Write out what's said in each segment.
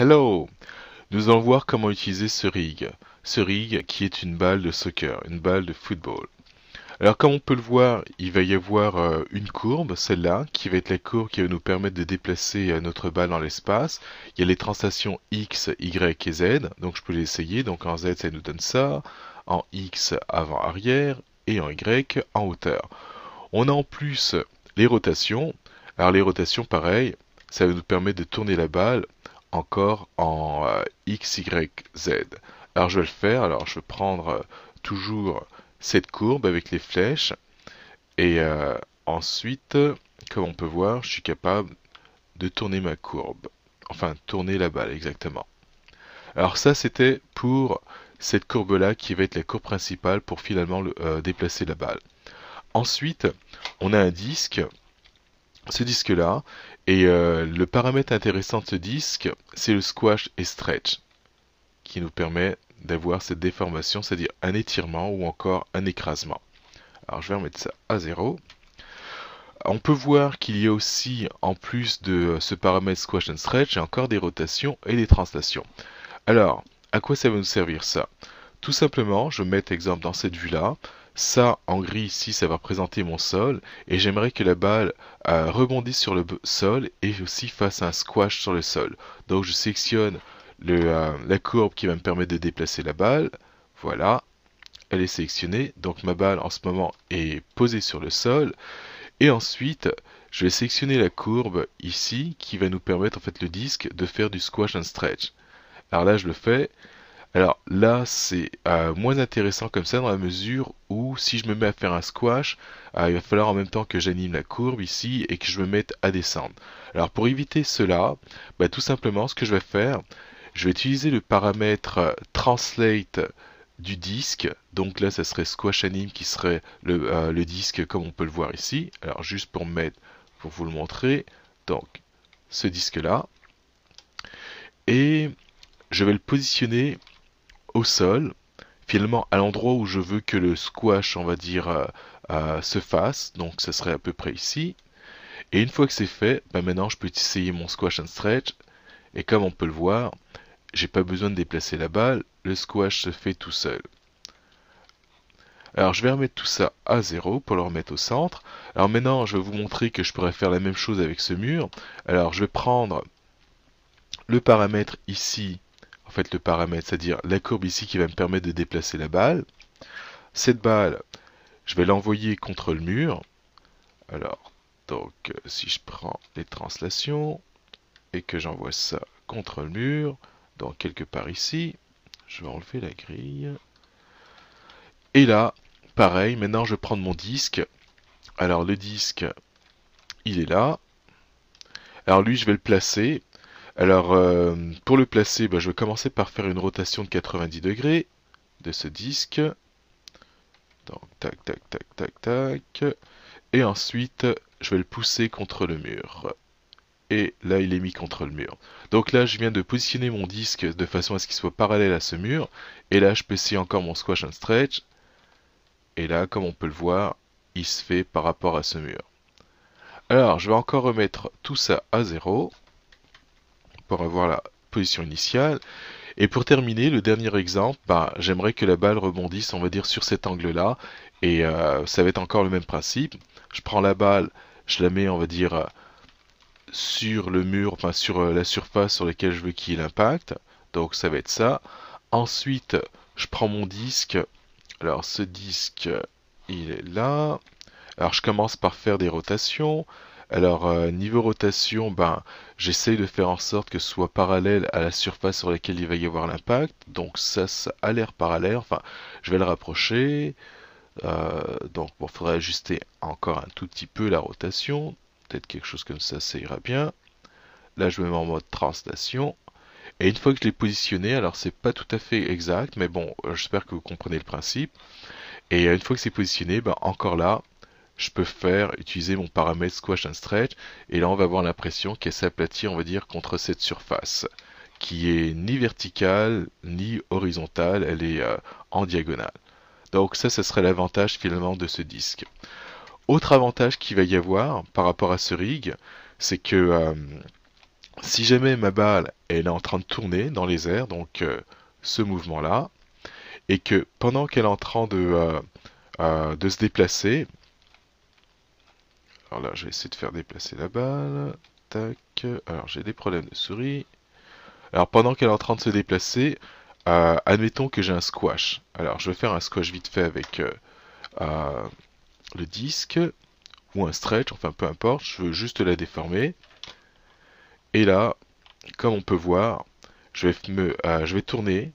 Hello! Nous allons voir comment utiliser ce rig. Ce rig qui est une balle de soccer, une balle de football. Alors comme on peut le voir, il va y avoir une courbe, celle-là, qui va être la courbe qui va nous permettre de déplacer notre balle dans l'espace. Il y a les translations X, Y et Z, donc je peux les essayer. Donc en Z, ça nous donne ça, en X, avant-arrière, et en Y, en hauteur. On a en plus les rotations. Alors les rotations, pareil, ça va nous permettre de tourner la balle encore en X, Y, Z. Alors je vais le faire, alors je vais prendre toujours cette courbe avec les flèches et ensuite, comme on peut voir, je suis capable de tourner ma courbe. Enfin, tourner la balle, exactement. Alors ça, c'était pour cette courbe-là qui va être la courbe principale pour finalement déplacer la balle. Ensuite, on a un disque, ce disque-là, et le paramètre intéressant de ce disque, c'est le squash et stretch, qui nous permet d'avoir cette déformation, c'est-à-dire un étirement ou encore un écrasement. Alors je vais remettre ça à 0. On peut voir qu'il y a aussi, en plus de ce paramètre squash and stretch, encore des rotations et des translations. Alors, à quoi ça va nous servir ça? Tout simplement, je vais mettre exemple dans cette vue-là. Ça, en gris ici, ça va représenter mon sol. Et j'aimerais que la balle rebondisse sur le sol et aussi fasse un squash sur le sol. Donc je sélectionne la courbe qui va me permettre de déplacer la balle. Voilà, elle est sélectionnée. Donc ma balle en ce moment est posée sur le sol. Et ensuite, je vais sélectionner la courbe ici qui va nous permettre, en fait, le disque de faire du squash and stretch. Alors là, je le fais. Alors là, c'est moins intéressant comme ça dans la mesure où si je me mets à faire un squash, il va falloir en même temps que j'anime la courbe ici et que je me mette à descendre. Alors pour éviter cela, tout simplement ce que je vais faire, je vais utiliser le paramètre translate du disque. Donc là, ça serait squash anime qui serait le disque comme on peut le voir ici. Alors juste pour vous le montrer, donc ce disque-là. Et je vais le positionner au sol, finalement à l'endroit où je veux que le squash, on va dire, se fasse. Donc ça serait à peu près ici. Et une fois que c'est fait, maintenant je peux essayer mon squash and stretch. Et comme on peut le voir, j'ai pas besoin de déplacer la balle, le squash se fait tout seul. Alors je vais remettre tout ça à 0 pour le remettre au centre. Alors maintenant je vais vous montrer que je pourrais faire la même chose avec ce mur. Alors je vais prendre le paramètre ici, en fait le paramètre, c'est-à-dire la courbe ici qui va me permettre de déplacer la balle. Cette balle, je vais l'envoyer contre le mur. Alors, donc si je prends les translations et que j'envoie ça contre le mur, donc quelque part ici, je vais enlever la grille. Et là, pareil, maintenant je vais prendre mon disque. Alors le disque, il est là. Alors lui, je vais le placer. Alors pour le placer, je vais commencer par faire une rotation de 90 degrés de ce disque. Donc tac, tac, tac, tac, tac. Et ensuite, je vais le pousser contre le mur. Et là, il est mis contre le mur. Donc là, je viens de positionner mon disque de façon à ce qu'il soit parallèle à ce mur. Et là, je peux essayer encore mon squash and stretch. Et là, comme on peut le voir, il se fait par rapport à ce mur. Alors, je vais encore remettre tout ça à 0 pour avoir la position initiale. Et pour terminer, le dernier exemple, j'aimerais que la balle rebondisse, on va dire, sur cet angle-là. Et ça va être encore le même principe. Je prends la balle, je la mets, on va dire, sur le mur, enfin sur la surface sur laquelle je veux qu'il y ait l'impact. Donc ça va être ça. Ensuite, je prends mon disque. Alors ce disque, il est là. Alors je commence par faire des rotations. Alors niveau rotation, j'essaye de faire en sorte que ce soit parallèle à la surface sur laquelle il va y avoir l'impact. Donc ça a l'air parallèle. Enfin, je vais le rapprocher. Donc il faudrait ajuster encore un tout petit peu la rotation. Peut-être quelque chose comme ça ira bien. Là, je me mets en mode translation. Et une fois que je l'ai positionné, alors c'est pas tout à fait exact, mais bon, j'espère que vous comprenez le principe. Et une fois que c'est positionné, encore là, je peux utiliser mon paramètre squash and stretch. Et là, on va avoir l'impression qu'elle s'aplatit, on va dire, contre cette surface, qui est ni verticale, ni horizontale, elle est en diagonale. Donc ça serait l'avantage finalement de ce disque. Autre avantage qu'il va y avoir par rapport à ce rig, c'est que Si jamais ma balle elle est en train de tourner dans les airs, donc ce mouvement-là, et que pendant qu'elle est en train de se déplacer, alors là je vais essayer de faire déplacer la balle, tac, alors j'ai des problèmes de souris, alors pendant qu'elle est en train de se déplacer, admettons que j'ai un squash, alors je vais faire un squash vite fait avec euh, le disque, ou un stretch, enfin peu importe, je veux juste la déformer, et là, comme on peut voir, je vais tourner,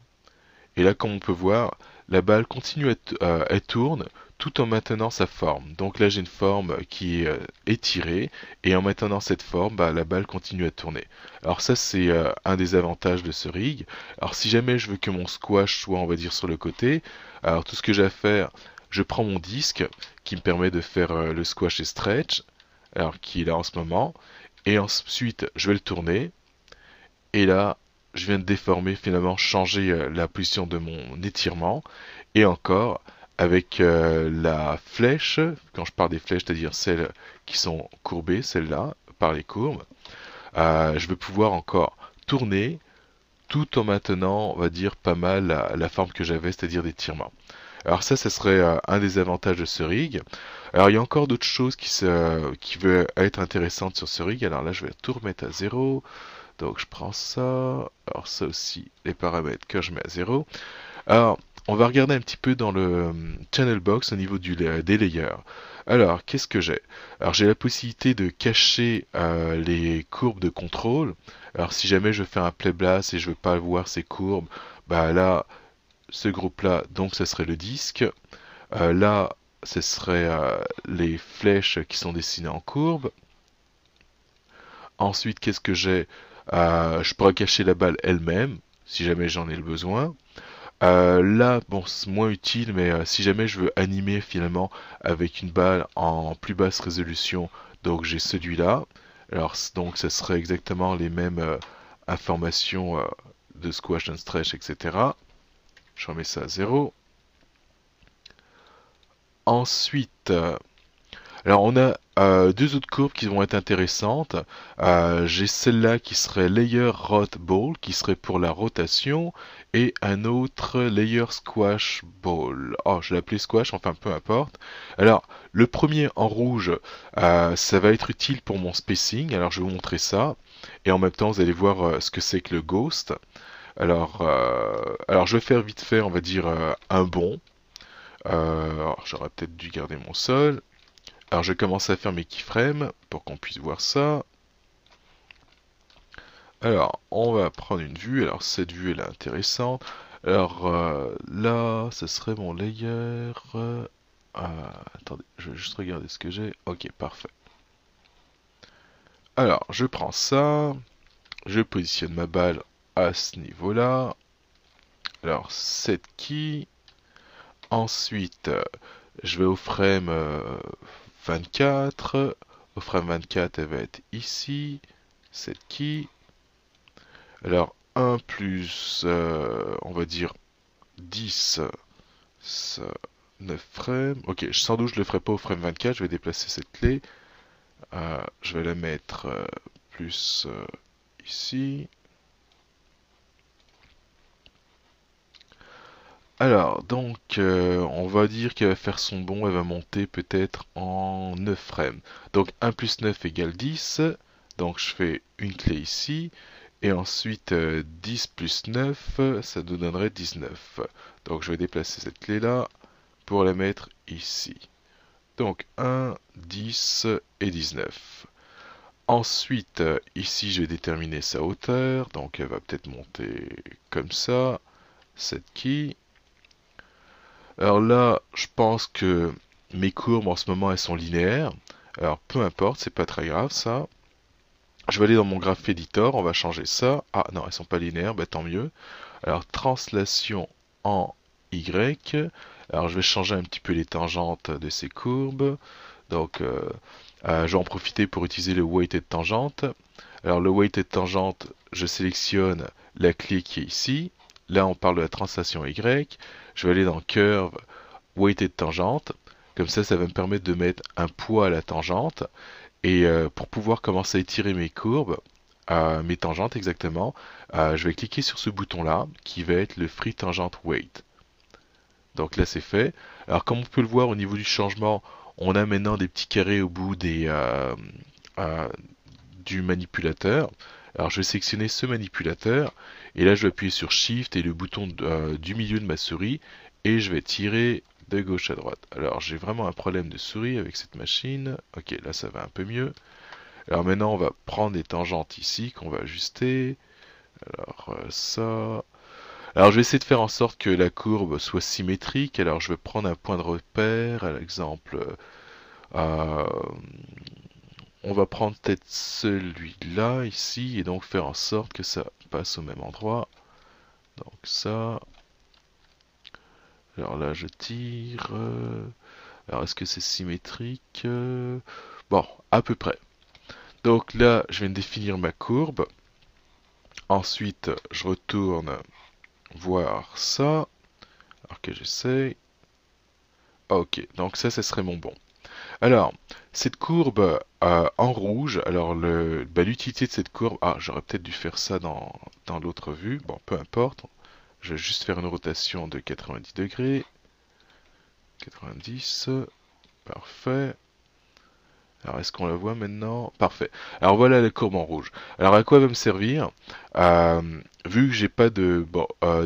et là, comme on peut voir, la balle continue elle tourne tout en maintenant sa forme. Donc là, j'ai une forme qui est étirée, et en maintenant cette forme, bah, la balle continue à tourner. Alors ça, c'est un des avantages de ce rig. Alors si jamais je veux que mon squash soit, on va dire, sur le côté, alors tout ce que j'ai à faire, je prends mon disque qui me permet de faire le squash et stretch, alors qui est là en ce moment, et ensuite je vais le tourner, et là, je viens de déformer, finalement, changer la position de mon étirement. Et encore, avec la flèche, quand je parle des flèches, c'est-à-dire celles qui sont courbées, celles-là, par les courbes, je vais pouvoir encore tourner tout en maintenant, on va dire, pas mal la forme que j'avais, c'est-à-dire d'étirement. Alors ça serait un des avantages de ce rig. Alors il y a encore d'autres choses qui veulent être intéressantes sur ce rig. Alors là, je vais tout remettre à zéro. Donc je prends ça, alors ça aussi, les paramètres que je mets à zéro. Alors, on va regarder un petit peu dans le channel box au niveau des layers. Alors, qu'est-ce que j'ai? Alors, j'ai la possibilité de cacher les courbes de contrôle. Alors, si jamais je fais un play blast et je veux pas voir ces courbes, bah là, ce groupe-là, donc ça serait le disque. Là, ce serait les flèches qui sont dessinées en courbe. Ensuite, qu'est-ce que j'ai? Je pourrais cacher la balle elle-même, si jamais j'en ai le besoin. Là, bon, c'est moins utile, mais si jamais je veux animer finalement avec une balle en plus basse résolution, donc j'ai celui-là. Alors, donc, ça serait exactement les mêmes informations de squash and stretch, etc. Je remets ça à zéro. Ensuite, alors on a deux autres courbes qui vont être intéressantes. J'ai celle-là qui serait Layer Rot Ball, qui serait pour la rotation, et un autre Layer Squash Ball. Oh, je l'ai appelé Squash, enfin peu importe. Alors, le premier en rouge, ça va être utile pour mon spacing. Alors, je vais vous montrer ça. Et en même temps, vous allez voir ce que c'est que le Ghost. Alors, je vais faire vite fait, on va dire, un bond. Alors, j'aurais peut-être dû garder mon sol. Alors je commence à faire mes keyframes pour qu'on puisse voir ça. Alors on va prendre une vue. Alors cette vue elle est intéressante. Alors là ce serait mon layer. Attendez, je vais juste regarder ce que j'ai. Ok, parfait. Alors je prends ça. Je positionne ma balle à ce niveau-là. Alors cette key. Ensuite je vais au frame 24. Au frame 24 elle va être ici. Cette key. Alors 1 plus, on va dire 10, 9 frames. Ok, sans doute je le ferai pas au frame 24, je vais déplacer cette clé. Je vais la mettre plus ici. Alors, donc, on va dire qu'elle va faire son bond, elle va monter peut-être en 9 frames. Donc 1 plus 9 égale 10. Donc je fais une clé ici. Et ensuite 10 plus 9, ça nous donnerait 19. Donc je vais déplacer cette clé là pour la mettre ici. Donc 1, 10 et 19. Ensuite, ici je vais déterminer sa hauteur. Donc elle va peut-être monter comme ça. Cette key. Alors là, je pense que mes courbes en ce moment elles sont linéaires. Alors peu importe, c'est pas très grave ça. Je vais aller dans mon graph editor, on va changer ça. Ah non, elles sont pas linéaires, bah tant mieux. Alors translation en Y. Alors je vais changer un petit peu les tangentes de ces courbes. Donc je vais en profiter pour utiliser le weighted tangente. Alors le weighted tangente, je sélectionne la clé qui est ici. Là on parle de la translation Y. Je vais aller dans curve weighted tangente. Comme ça va me permettre de mettre un poids à la tangente. Et pour pouvoir commencer à étirer mes courbes, mes tangentes exactement, je vais cliquer sur ce bouton-là, qui va être le Free Tangent Weight. Donc là, c'est fait. Alors, comme on peut le voir au niveau du changement, on a maintenant des petits carrés au bout euh, du manipulateur. Alors, je vais sélectionner ce manipulateur, et là, je vais appuyer sur Shift et le bouton du milieu de ma souris, et je vais tirer de gauche à droite. Alors, j'ai vraiment un problème de souris avec cette machine. Ok, là, ça va un peu mieux. Alors maintenant, on va prendre des tangentes ici qu'on va ajuster. Alors ça. Alors je vais essayer de faire en sorte que la courbe soit symétrique. Alors je vais prendre un point de repère. À l'exemple, euh, on va prendre peut-être celui-là ici et donc faire en sorte que ça passe au même endroit. Donc ça. Alors là, je tire. Alors est-ce que c'est symétrique? Bon, à peu près. Donc là, je viens de définir ma courbe. Ensuite, je retourne voir ça. Alors que j'essaye. Ok, donc ça serait mon bon. Alors, cette courbe en rouge, alors l'utilité de cette courbe, j'aurais peut-être dû faire ça dans l'autre vue, bon, peu importe. Je vais juste faire une rotation de 90 degrés. 90, parfait. Alors, est-ce qu'on la voit maintenant? Parfait. Alors, voilà la courbe en rouge. Alors, à quoi va me servir? Vu que j'ai pas de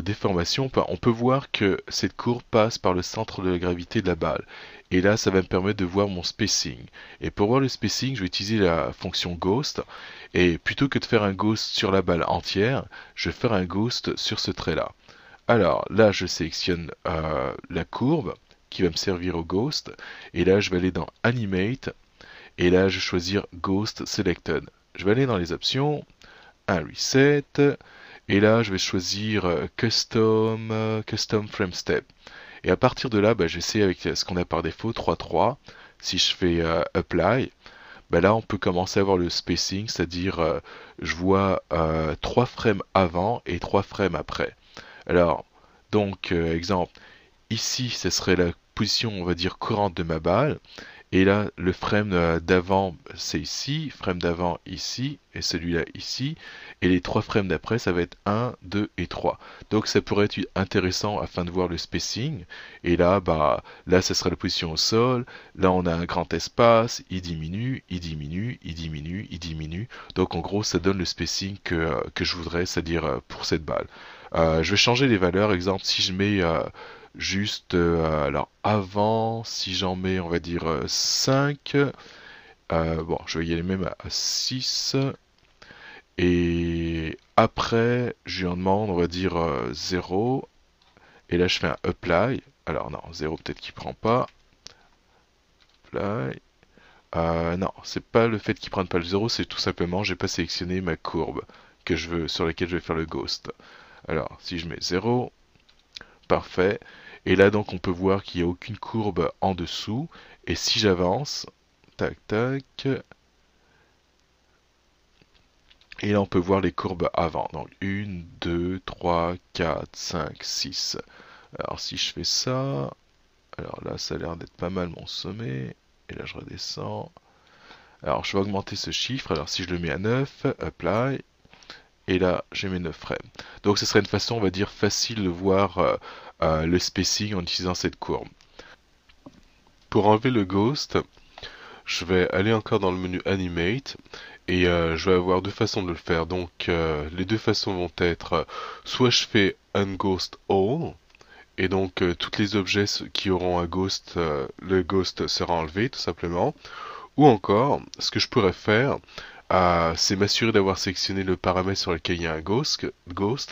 déformation, on peut voir que cette courbe passe par le centre de la gravité de la balle. Et là, ça va me permettre de voir mon spacing. Et pour voir le spacing, je vais utiliser la fonction Ghost. Et plutôt que de faire un Ghost sur la balle entière, je vais faire un Ghost sur ce trait-là. Alors, là, je sélectionne la courbe qui va me servir au Ghost. Et là, je vais aller dans Animate. Et là, je vais choisir Ghost Selected. Je vais aller dans les options, un Reset, et là, je vais choisir Custom Frame Step. Et à partir de là, j'essaie avec ce qu'on a par défaut, 3-3. Si je fais Apply, là, on peut commencer à voir le spacing, c'est-à-dire, je vois 3 frames avant et 3 frames après. Alors, donc, exemple, ici, ce serait la position, on va dire, courante de ma balle. Et là, le frame d'avant, c'est ici, frame d'avant ici, et celui-là ici. Et les 3 frames d'après, ça va être 1, 2 et 3. Donc ça pourrait être intéressant afin de voir le spacing. Et là, là, ça sera la position au sol. Là, on a un grand espace, il diminue, il diminue, il diminue, il diminue. Donc en gros, ça donne le spacing que je voudrais, c'est-à-dire pour cette balle. Je vais changer les valeurs. Exemple, si je mets juste, alors avant, si j'en mets, on va dire 5, bon, je vais y aller même à 6, et après, je lui en demande, on va dire 0, et là je fais un apply, alors non, 0 peut-être qu'il prend pas, apply, non, c'est pas le fait qu'il prenne pas le 0, c'est tout simplement, j'ai pas sélectionné ma courbe que je veux, sur laquelle je vais faire le ghost. Alors, si je mets 0, parfait. Et là, donc, on peut voir qu'il n'y a aucune courbe en dessous. Et si j'avance, tac, tac. Et là, on peut voir les courbes avant. Donc, 1, 2, 3, 4, 5, 6. Alors, si je fais ça, alors là, ça a l'air d'être pas mal mon sommet. Et là, je redescends. Alors, je vais augmenter ce chiffre. Alors, si je le mets à 9, apply. Et là, j'ai mes 9 frames. Donc, ce serait une façon, on va dire, facile de voir le spacing en utilisant cette courbe. Pour enlever le ghost, je vais aller encore dans le menu Animate et je vais avoir deux façons de le faire. Donc, les deux façons vont être soit je fais un ghost all, et donc tous les objets qui auront un ghost, le ghost sera enlevé tout simplement. Ou encore, ce que je pourrais faire, c'est m'assurer d'avoir sélectionné le paramètre sur lequel il y a un ghost.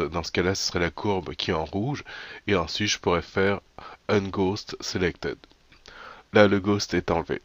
Dans ce cas-là, ce serait la courbe qui est en rouge. Et ensuite, je pourrais faire un ghost selected. Là, le ghost est enlevé.